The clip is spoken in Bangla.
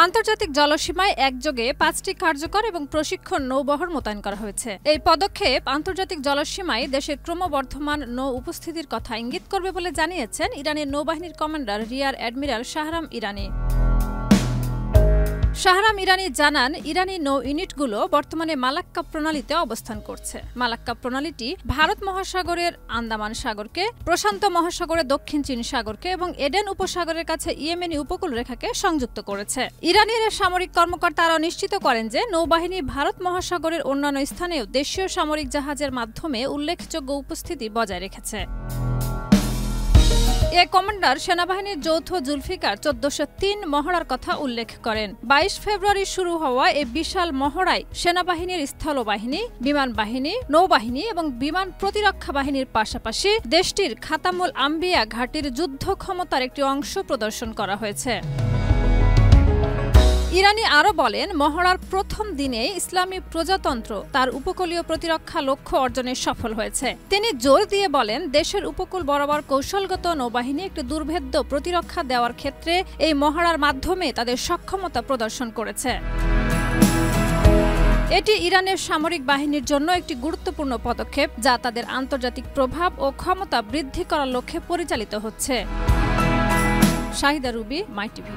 আন্তর্জাতিক জলসীমায় একযোগে ৫টি কার্যকর এবং প্রশিক্ষণ নৌবহর মোতায়েন করা হয়েছে। এই পদক্ষেপ আন্তর্জাতিক জলসীমায় দেশের ক্রমবর্ধমান নৌ উপস্থিতির কথা ইঙ্গিত করবে বলে জানিয়েছেন ইরানের নৌবাহিনীর কমান্ডার রিয়ার অ্যাডমিরাল শাহরাম ইরানি। শাহরাম ইরানি জানান, ইরানি নৌ ইউনিটগুলো বর্তমানে মালাক্কা প্রণালীতে অবস্থান করছে। মালাক্কা প্রণালীটি ভারত মহাসাগরের আন্দামান সাগরকে, প্রশান্ত মহাসাগরের দক্ষিণ চীন সাগরকে এবং এডেন উপসাগরের কাছে ইয়েমেনি উপকূল রেখাকে সংযুক্ত করেছে। ইরানের সামরিক কর্মকর্তারা নিশ্চিত করেন যে নৌবাহিনী ভারত মহাসাগরের অন্যান্য স্থানেও দেশীয় সামরিক জাহাজের মাধ্যমে উল্লেখযোগ্য উপস্থিতি বজায় রেখেছে। এ কমান্ডার সেনাবাহিনীর যৌথ জুলফিকার ১৪০৩ মহড়ার কথা উল্লেখ করেন। ২২ ফেব্রুয়ারি শুরু হওয়া এই বিশাল মহড়ায় সেনাবাহিনীর স্থলবাহিনী, বিমান বাহিনী, নৌবাহিনী এবং বিমান প্রতিরক্ষা বাহিনীর পাশাপাশি দেশটির খাতামুল আম্বিয়া ঘাঁটির যুদ্ধ ক্ষমতার একটি অংশ প্রদর্শন করা হয়েছে। ইরানি আরও বলেন, মহড়ার প্রথম দিনে ইসলামী প্রজাতন্ত্র তার উপকূলীয় প্রতিরক্ষা লক্ষ্য অর্জনে সফল হয়েছে। তিনি জোর দিয়ে বলেন, দেশের উপকূল বরাবর কৌশলগত নৌবাহিনী একটি দুর্ভেদ্য প্রতিরক্ষা দেওয়ার ক্ষেত্রে এই মহড়ার মাধ্যমে তাদের সক্ষমতা প্রদর্শন করেছে। এটি ইরানের সামরিক বাহিনীর জন্য একটি গুরুত্বপূর্ণ পদক্ষেপ, যা তাদের আন্তর্জাতিক প্রভাব ও ক্ষমতা বৃদ্ধি করার লক্ষ্যে পরিচালিত হচ্ছে। শাহিদা রুবি, মাই টিভি।